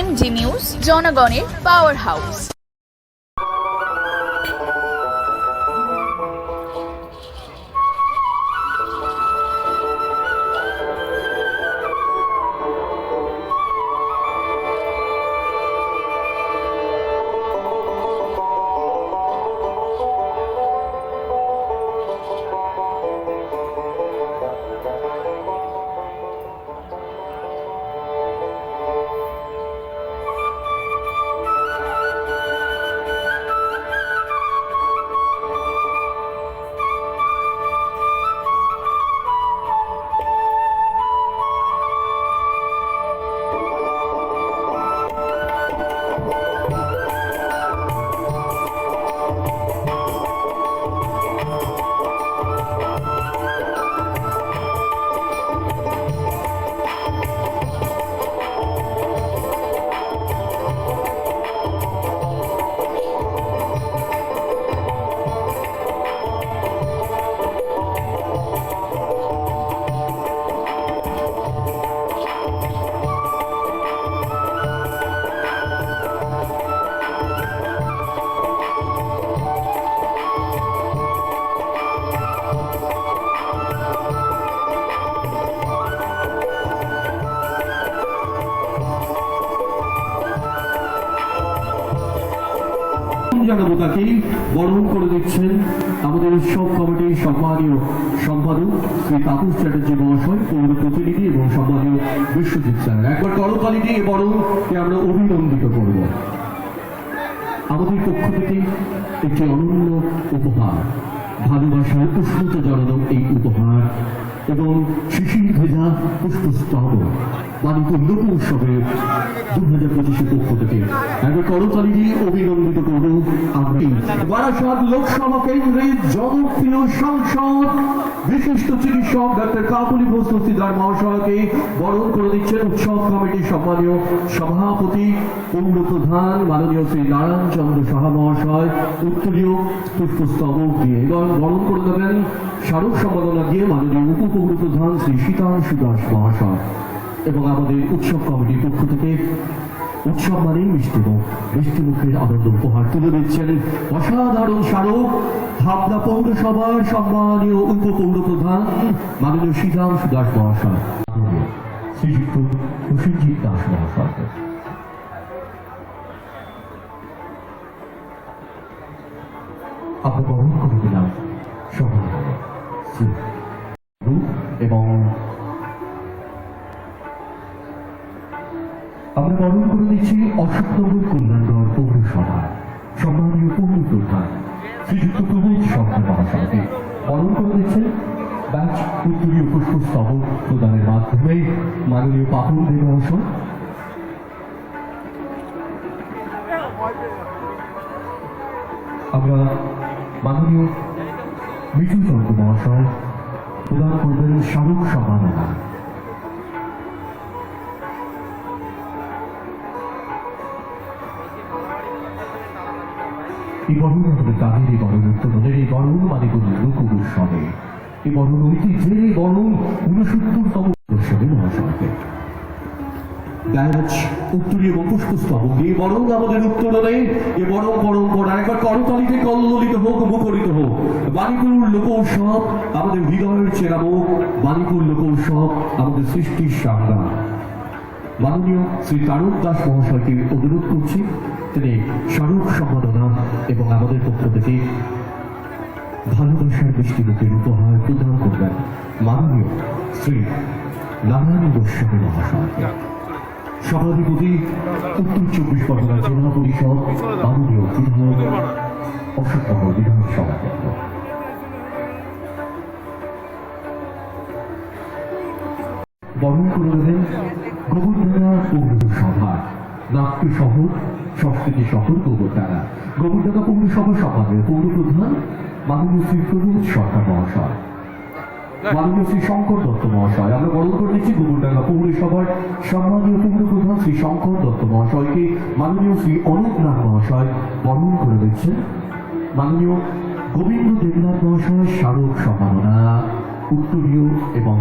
MG news, জনগণের power house. জানাবো তাকেই বরণ করে দিচ্ছেন আমাদের উৎসব কমিটির সম্মানীয় সম্পাদক শ্রী তাপস চ্যাটার্জি মহাশয়, পৌর প্রতিনিধি এবং সম্মানীয় বিশ্বজিৎ স্যার। একবার করতালি দিয়ে বরণকে আমরা অভিনন্দিত করব। আমাদের পক্ষ থেকে একটি অনন্য উপহার, ভালোবাসার উষ্ণতা জানানো এই উপহার এবং শিশির ভেজা পুষ্পস্তবক বাণিজ্য লোক উৎসবের 2025 পক্ষ থেকে একবার করতালি দিয়ে অভিনন্দিত করব আমরা। বারাসাত লোকসভা কেন্দ্রের জনপ্রিয় সাংসদ বিশিষ্ট চিকিৎসক ডাক্তার কাকুলি বস্তুস্তিদার মহাশয়কে বরণ করে দিচ্ছেন উৎসব কমিটির সম্মানীয় সভাপতি পৌর প্রধান মাননীয় শ্রী নারায়ণ চন্দ্র সাহা মহাশয়। উত্তরীয় পুষ্পস্তবক দিয়ে এবং বরণ করে দেবেন স্মারক সম্মাননা দিয়ে মাননীয় উপপৌর প্রধান শ্রী শীতাংশু দাস মহাশয়। এবং আমাদের উৎসব কমিটির পক্ষ থেকে উৎসব মানেই মিষ্টি মুখের আনন্দ উপহার তুলে দিচ্ছেন অসাধারণ স্মারক ভাবনা পৌরসভার সম্মানীয় উপপৌর প্রধান মাননীয় শীতাংশু দাস মহাশয়, শ্রীযুক্ত প্রসেনজিৎ দাস মহাশয়। আমরা বরণ করে দিলাম এবং আমরা বরণ করে দিচ্ছি অশোকনগর কল্যাণগড় পৌরসভার সম্মানীয় পৌর প্রধান শ্রীযুক্ত প্রবোধ সরকার মহাশয়কে বরণ করে দিচ্ছেন ব্যাচ উত্তরীয় পুষ্পস্তবক প্রদানের মাধ্যমে মাননীয় পাপন দে মহাশয়। আমরা মাননীয় মিঠু চন্দ্র মহাশয় প্রদান করবেন স্মারক সম্মাননা। এই বরণ আমাদের তাদের এই বরণ উত্তরণের এই বরণ মানে কোন লোক উৎসবে এই বরণ ঐতিহ্যের এই বরণ 69তম উৎসবে মহাসভাকে ব্যাচ উত্তরীয় এবং পুষ্পস্তবক দিয়ে বরং আমাদের উত্তরণে এ বরং পরম্পরা একবার করতালিতে কল্লোলিত হোক, মুখরিত হোক। বাণীপুর লোক উৎসব আমাদের হৃদয়ের চেরামুখ, বাণীপুর লোক উৎসব আমাদের সৃষ্টির সংগ্রাম। মাননীয় শ্রী তারক দাস মহাশয়কে অনুরোধ করছি তিনি স্মারক সম্মাননা এবং আমাদের পক্ষ থেকে ভালোবাসার মিষ্টি মুখের উপহার প্রদান করবেন মাননীয় শ্রী নারায়ণ গোস্বামী মহাশয়কে। সভাধিপতি উত্তর 24 পরগনা জেলা পরিষদ মাননীয় বিধায়ক অশোকনগর বিধানসভা কেন্দ্র। বরণ করে দেবেন গোবরডাঙ্গা পৌরসভা নাট্য শহর সংস্কৃতি শহর গোবরডাঙ্গা গোবরডাঙ্গা পৌরসভা সম্মানীয় পৌর প্রধান মাননীয় শ্রী প্রবোধ সরকার মহাশয়, মাননীয় শ্রী শঙ্কর দত্ত মহাশয়। আমরা বরণ করে নিচ্ছি গোবরডাঙ্গা পৌরসভার সম্মানীয় পৌর প্রধান শ্রী শঙ্কর দত্ত মহাশয়কে। মাননীয় শ্রী অনন্ত নাথ মহাশয় বরণ করে দিচ্ছেন মাননীয় গোবিন্দ দেবনাথ মহাশয় স্মারক সম্মাননা উত্তরীয় এবং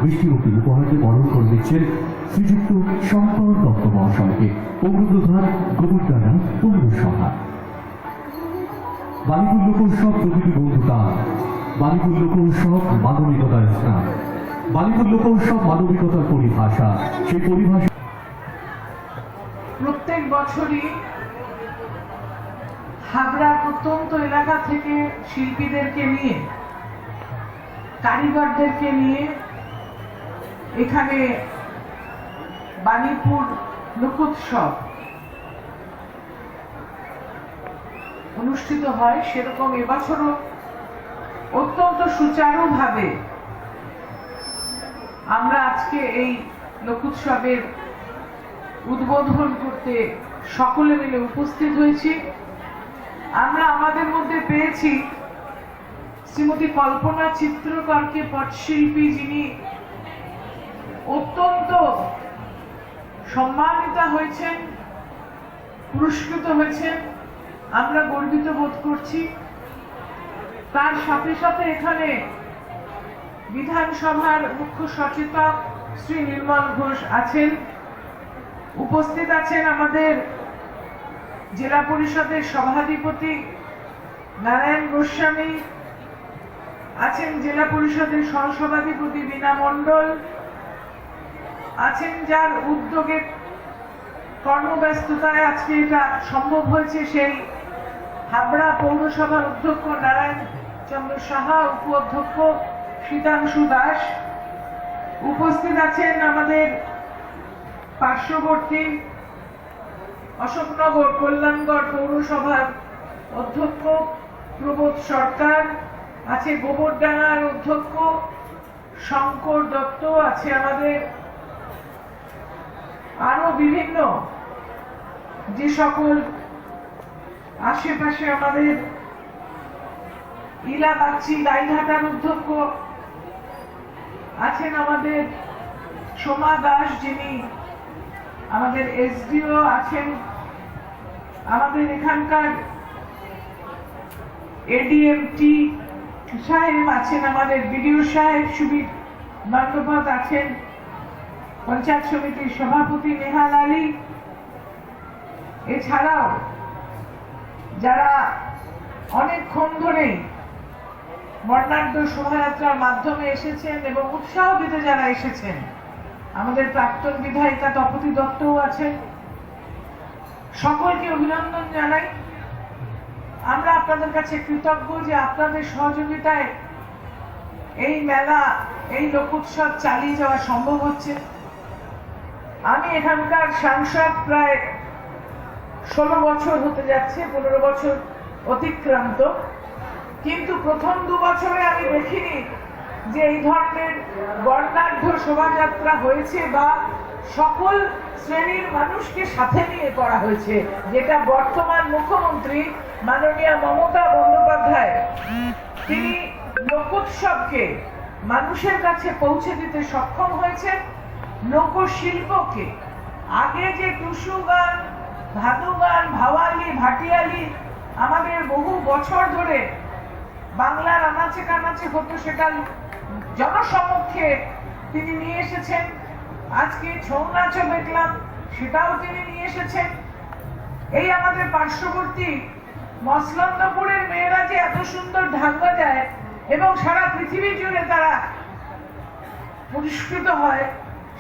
মিষ্টি মুখের উপহারকে বরণ করে দিচ্ছেন শ্রীযুক্ত শঙ্কর দত্ত মহাশয়কে অগ্রপ্রধান গোবরডাঙ্গা পৌরসভা। বালিপুর লোকোৎসব প্রকৃতি বন্ধুতা, বালিপুর লোকোৎসব মানবিকতার স্থান, বালিপুর লোকোৎসব মানবিকতার পরিভাষা। সেই পরিভাষা প্রত্যেক বছরই হাবড়ার প্রত্যন্ত এলাকা থেকে শিল্পীদেরকে নিয়ে, কারিগরদেরকে নিয়ে এখানে বালিপুর লোকোৎসব অনুষ্ঠিত হয়। সেরকম এবছরও অত্যন্ত সুচারুভাবে আমরা আজকে এই লোকোৎসবের উদ্বোধন করতে সকলে মিলে উপস্থিত হয়েছি। আমরা আমাদের মধ্যে পেয়েছি শ্রীমতী কল্পনা চিত্রকরকে, পটশিল্পী, যিনি অত্যন্ত সম্মানিত হয়েছেন, পুরস্কৃত হয়েছেন। আমরা গর্বিত বোধ করছি। তার সাথে সাথে এখানে বিধানসভার মুখ্য সচেতক শ্রী নির্মল ঘোষ আছেন, উপস্থিত আছেন আমাদের জেলা পরিষদের সভাধিপতি নারায়ণ গোস্বামী, আছেন জেলা পরিষদের সহসভাধিপতি বীণা মণ্ডল, আছেন যার উদ্যোগে কর্মব্যস্ততায় আজকে এটা সম্ভব হয়েছে, সেই হাবড়া পৌরসভার অধ্যক্ষ নারায়ণ চন্দ্র সাহা, উপ অধ্যক্ষ শীতাংশু দাস। উপস্থিত আছেন আমাদের পার্শ্ববর্তী অশোকনগর কল্যাণগড় পৌরসভার অধ্যক্ষ প্রবোধ সরকার, আছে গোবরডাঙ্গার অধ্যক্ষ শঙ্কর দত্ত, আছে আমাদের আরো বিভিন্ন যে সকল আশেপাশে আমাদের ইলাবাগচি গাইঘাটার অধ্যক্ষ আছেন, আমাদের সোমা দাস যিনি আমাদের এসডিও আছেন, আমাদের এখানকার এডিএমটি সাহেব আছেন, আমাদের বিডিও সাহেব সুবীর বন্দ্যোপাধ্যায় আছেন, পঞ্চায়েত সমিতির সভাপতি নেহাল আলী, এছাড়াও যারা অনেকক্ষণ ধরেই বর্ণাঢ্য শোভাযাত্রার মাধ্যমে এসেছেন এবং উৎসাহ দিতে যারা এসেছেন, আমাদের প্রাক্তন বিধায়িকা তপতী দত্তও আছেন। সকলকে অভিনন্দন জানাই। আমরা আপনাদের কাছে কৃতজ্ঞ যে আপনাদের সহযোগিতায় এই মেলা, এই লোকোৎসব চালিয়ে যাওয়া সম্ভব হচ্ছে। আমি এখানকার সাংসদ প্রায় 16 বছর হতে যাচ্ছে, 15 বছর অতিক্রান্ত, কিন্তু প্রথম 2 বছরে আমি দেখিনি যে এই ধরনের বর্ণাঢ্য শোভাযাত্রা হয়েছে বা সকল শ্রেণীর মানুষকে সাথে নিয়ে করা হয়েছে, যেটা বর্তমান মুখ্যমন্ত্রী মাননীয় মমতা বন্দ্যোপাধ্যায় তিনি লোকোৎসবকে মানুষের কাছে পৌঁছে দিতে সক্ষম হয়েছেন। লোকশিল্পকে আগে যে টুসু গান, ভাদু গান, ভাওয়ালি, ভাটিয়ালি আমাদের বহু বছর ধরে বাংলার আনাচে কানাচে হতো, সেটা জনসমক্ষে তিনি নিয়ে এসেছেন। আজকে ছৌ নাচও দেখলাম, সেটাও তিনি নিয়ে এসেছেন। এই আমাদের পার্শ্ববর্তী মসলন্দপুরের মেয়েরা যে এত সুন্দর ঢাক বাজায় এবং সারা পৃথিবী জুড়ে তারা পুরস্কৃত হয়,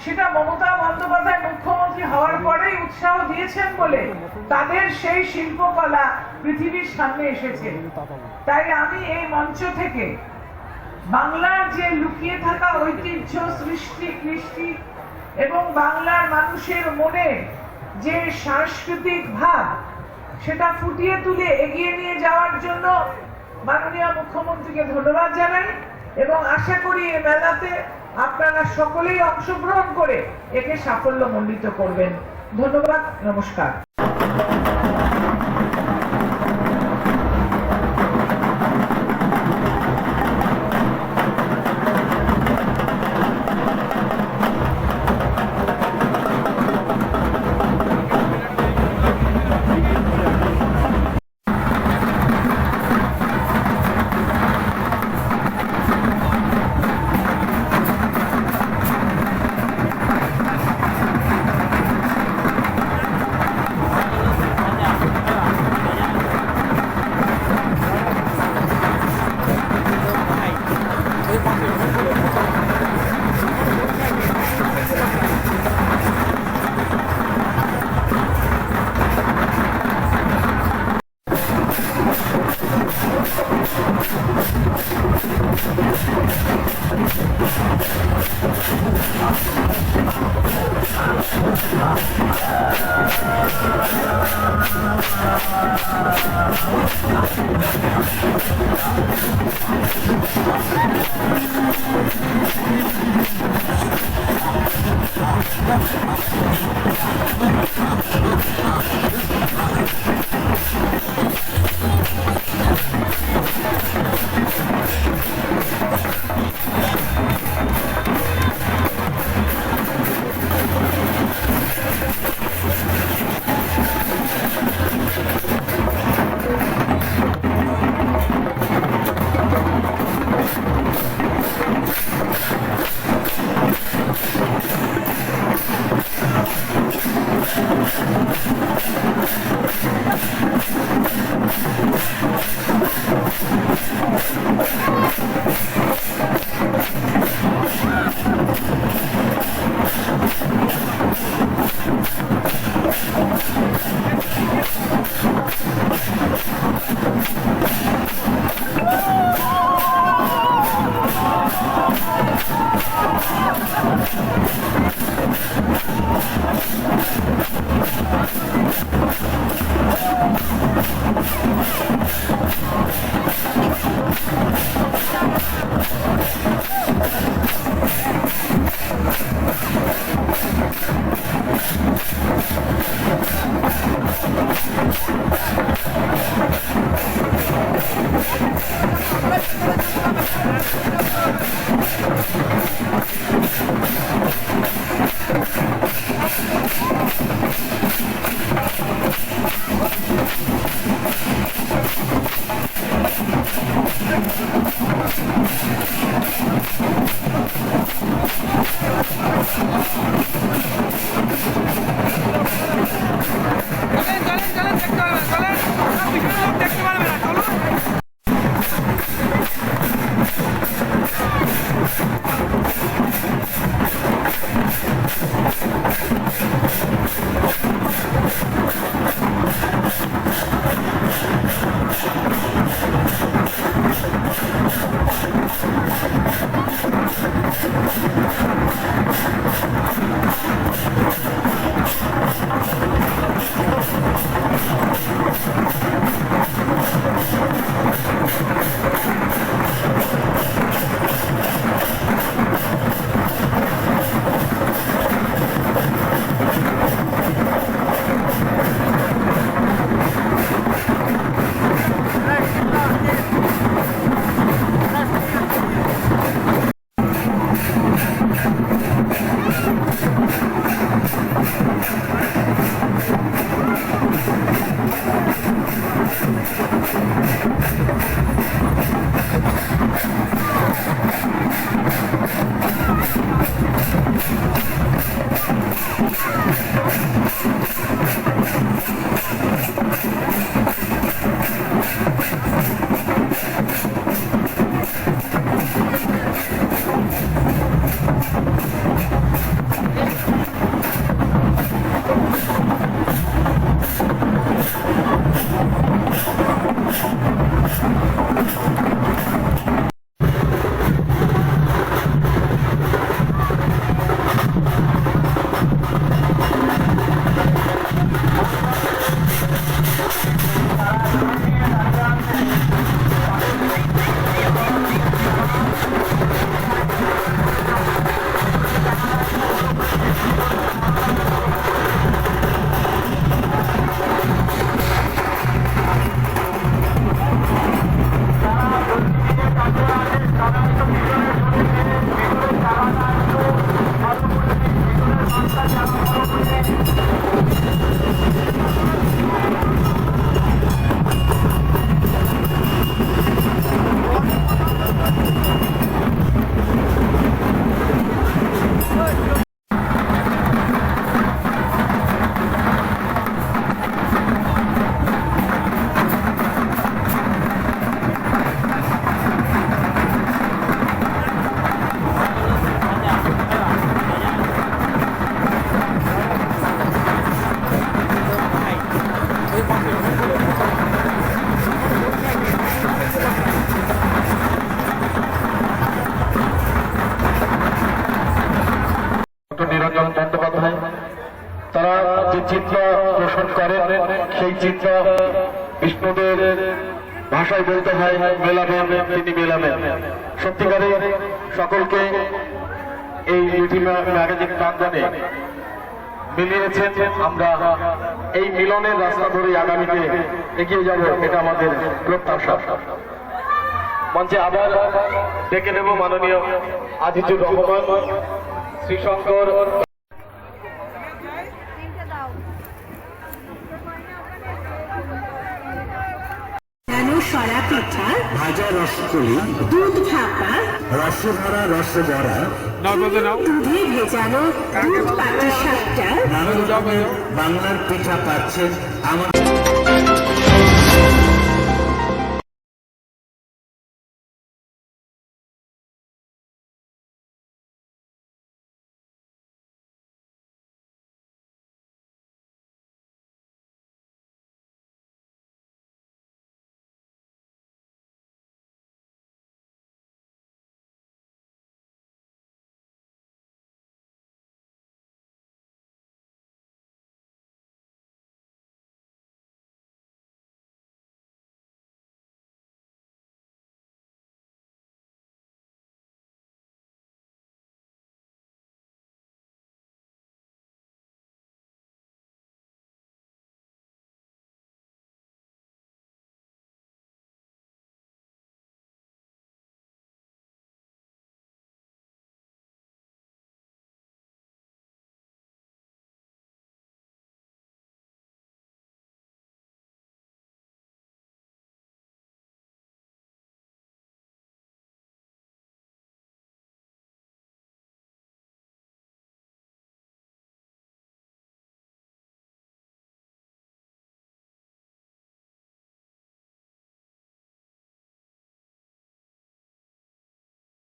সেটা মমতা বন্দ্যোপাধ্যায় মুখ্যমন্ত্রী হওয়ার পরেই উৎসাহ দিয়েছেন বলে তাদের সেই শিল্পকলা পৃথিবীর সামনে এসেছে। তাই আমি এই মঞ্চ থেকে বাংলার যে লুকিয়ে থাকা ঐতিহ্য, সৃষ্টি, কৃষ্টি এবং বাংলার মানুষের মনে যে সাংস্কৃতিক ভাব, সেটা ফুটিয়ে তুলে এগিয়ে নিয়ে যাওয়ার জন্য মাননীয় মুখ্যমন্ত্রীকে ধন্যবাদ জানাই এবং আশা করি এই মেলাতে আপনারা সকলেই অংশগ্রহণ করে একে সাফল্যমণ্ডিত করবেন। ধন্যবাদ, নমস্কার। তারা যে চিত্র পোষণ করেন সেই চিত্র বিষ্ণুদের ভাষায় বলতে হয় মেলাবেন, তিনি মেলাবেন। সত্যিকারে সকলকে এই লিটিল ম্যাগাজিন প্রাঙ্গণে মিলিয়েছেন। আমরা এই মিলনের রাস্তা ধরে আগামীতে এগিয়ে যাব, এটা আমাদের প্রত্যাশা। মঞ্চে আবার ডেকে নেব মাননীয় আজিজুর রহমান, শ্রীশঙ্কর। সরা পিঠা, ভাজা রসকলি, দুধ ভাপা, রসভরা রসবরা, দুধে ভেজানো দুধ পাটি সাপটা, নানান রকমের বাংলার পিঠা পাচ্ছেন আমার